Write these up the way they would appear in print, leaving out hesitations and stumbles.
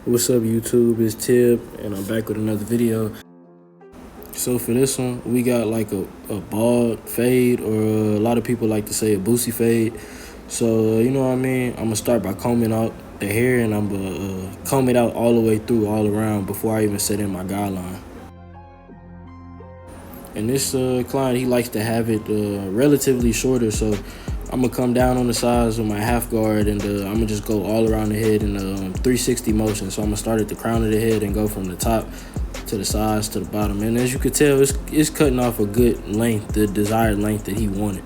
What's up YouTube, it's Tib and I'm back with another video. So for this one, we got like a bald fade, or a lot of people like to say a Boosie fade. So you know what I mean, I'm gonna start by combing out the hair, and I'm gonna comb it out all the way through, all around, before I even set in my guideline. And this client, he likes to have it relatively shorter, so I'm gonna come down on the sides with my half guard, and I'm gonna just go all around the head in a 360 motion. So I'm gonna start at the crown of the head and go from the top to the sides to the bottom. And as you can tell, it's cutting off a good length, the desired length that he wanted.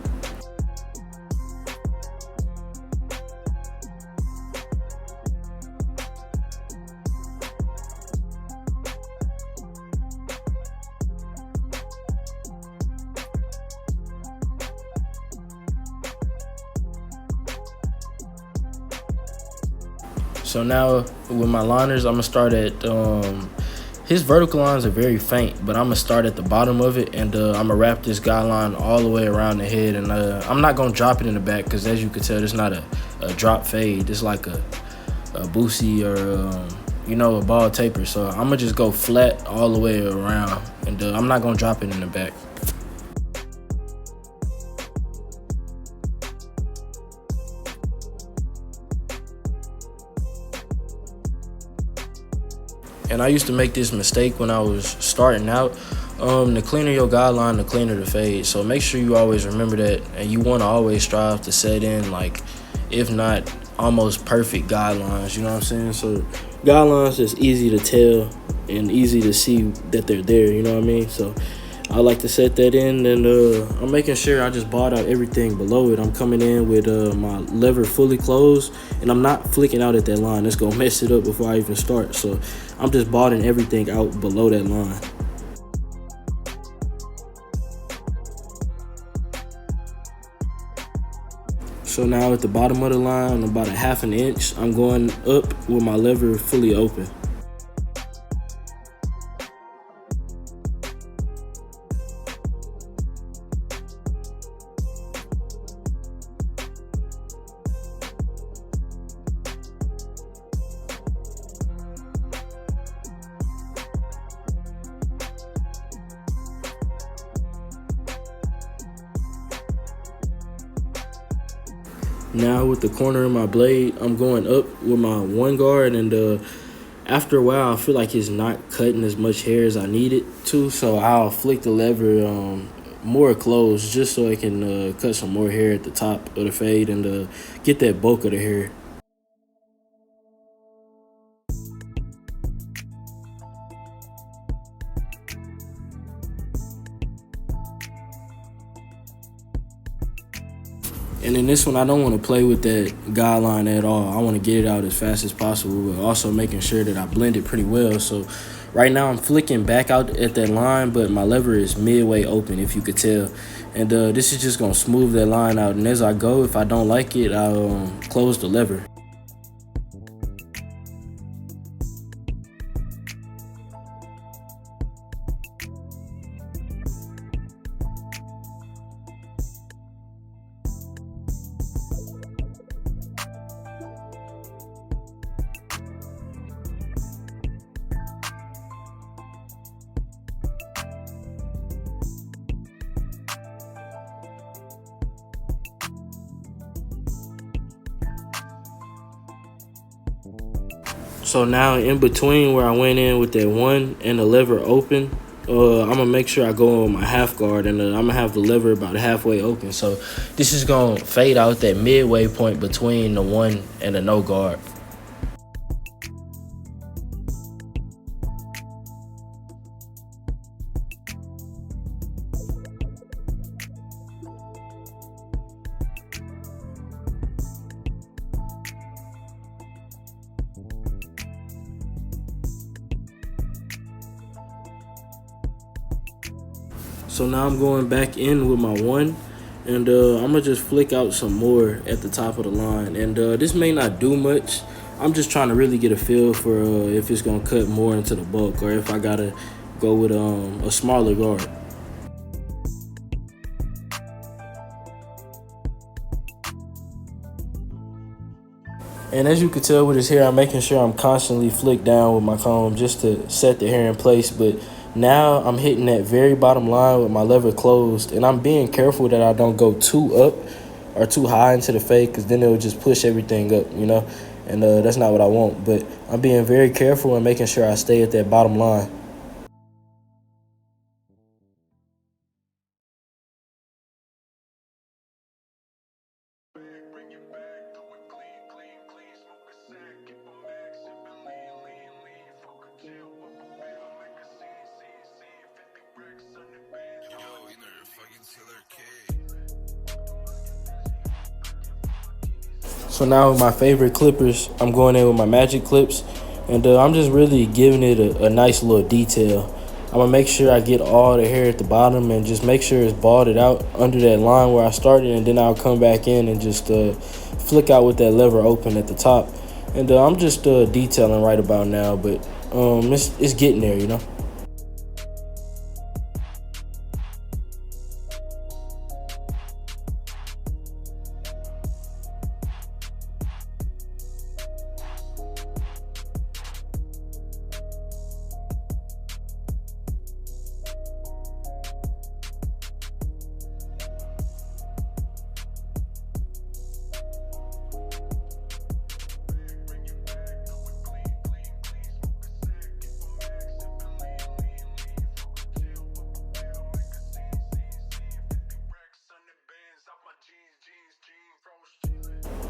So now with my liners, I'm gonna start at his vertical lines are very faint, but I'm gonna start at the bottom of it, and I'm gonna wrap this guideline all the way around the head. And I'm not gonna drop it in the back, because as you can tell, it's not a drop fade. It's like a Boosie or you know, a bald taper. So I'm gonna just go flat all the way around, and I'm not gonna drop it in the back. And I used to make this mistake when I was starting out. The cleaner your guideline, the cleaner the fade. So make sure you always remember that, and you want to always strive to set in, like, if not almost perfect guidelines, you know what I'm saying? So guidelines is easy to tell and easy to see that they're there, you know what I mean? So I like to set that in, and I'm making sure I just bought out everything below it. I'm coming in with my lever fully closed, and I'm not flicking out at that line. That's gonna mess it up before I even start. So I'm just botting everything out below that line. So now at the bottom of the line, about a half an inch, I'm going up with my lever fully open. Now with the corner of my blade, I'm going up with my one guard, and after a while, I feel like it's not cutting as much hair as I need it to, so I'll flick the lever more close, just so I can cut some more hair at the top of the fade, and get that bulk of the hair. And in this one, I don't want to play with that guideline at all. I want to get it out as fast as possible, but also making sure that I blend it pretty well. So right now I'm flicking back out at that line, but my lever is midway open, if you could tell. And this is just going to smooth that line out. And as I go, if I don't like it, I'll close the lever. So now in between where I went in with that one and the lever open, I'm gonna make sure I go on my half guard, and I'm gonna have the lever about halfway open. So this is gonna fade out that midway point between the one and the no guard. So now I'm going back in with my one, and I'm gonna just flick out some more at the top of the line. And this may not do much. I'm just trying to really get a feel for if it's gonna cut more into the bulk, or if I gotta go with a smaller guard. And as you can tell with his hair, I'm making sure I'm constantly flicked down with my comb just to set the hair in place. But now I'm hitting that very bottom line with my lever closed, and I'm being careful that I don't go too up or too high into the fade, because then it'll just push everything up, you know? And that's not what I want. But I'm being very careful and making sure I stay at that bottom line. So now with my favorite clippers, I'm going in with my magic clips, and I'm just really giving it a nice little detail. I'm gonna make sure I get all the hair at the bottom and just make sure it's balded out under that line where I started, and then I'll come back in and just flick out with that lever open at the top. And I'm just detailing right about now, but it's getting there, you know.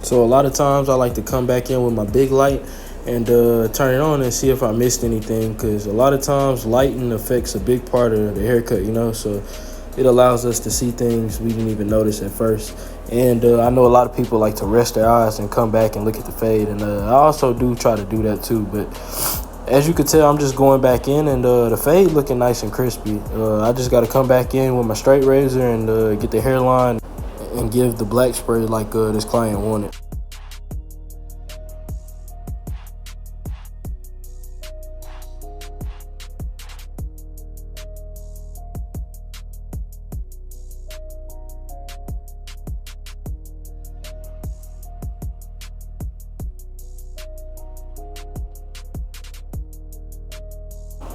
So a lot of times I like to come back in with my big light and turn it on and see if I missed anything, because a lot of times lighting affects a big part of the haircut, you know, so it allows us to see things we didn't even notice at first. And I know a lot of people like to rest their eyes and come back and look at the fade, and I also do try to do that too, but as you can tell, I'm just going back in, and the fade looking nice and crispy. I just got to come back in with my straight razor and get the hairline and give the black spray like this client wanted.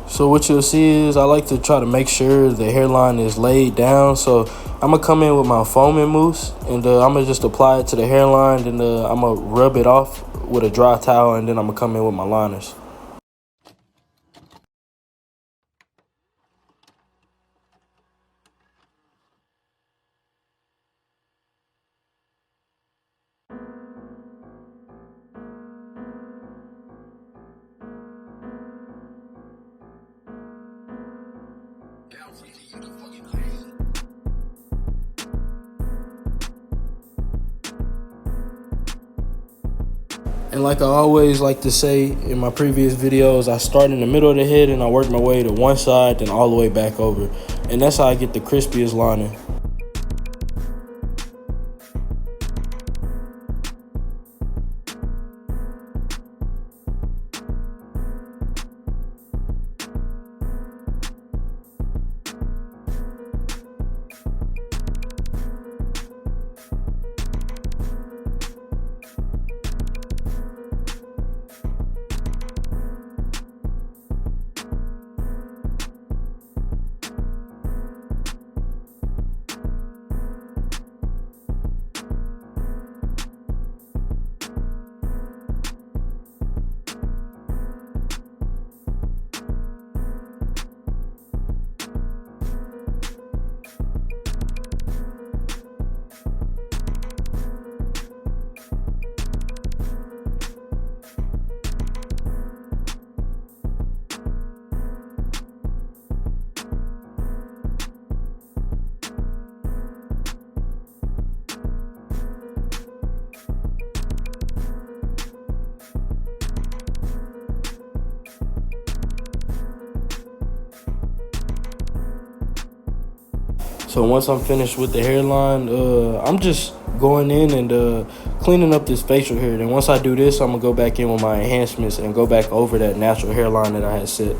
So what you'll see is I like to try to make sure the hairline is laid down. So I'm going to come in with my foaming mousse, and I'm going to just apply it to the hairline, and I'm going to rub it off with a dry towel, and then I'm going to come in with my liners. And like I always like to say in my previous videos, I start in the middle of the head and I work my way to one side, then all the way back over. And that's how I get the crispiest lining. So once I'm finished with the hairline, I'm just going in and cleaning up this facial hair. Then once I do this, I'm going to go back in with my enhancements and go back over that natural hairline that I had set.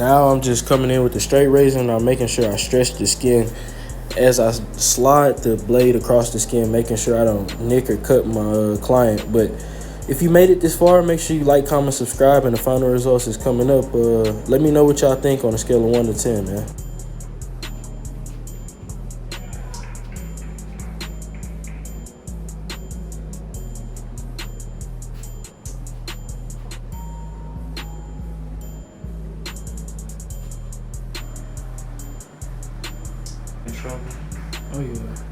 Now I'm just coming in with the straight razor and I'm making sure I stretch the skin as I slide the blade across the skin, making sure I don't nick or cut my client. But if you made it this far, make sure you like, comment, subscribe, and the final results is coming up. Let me know what y'all think on a scale of 1 to 10, man. In trouble. Oh yeah.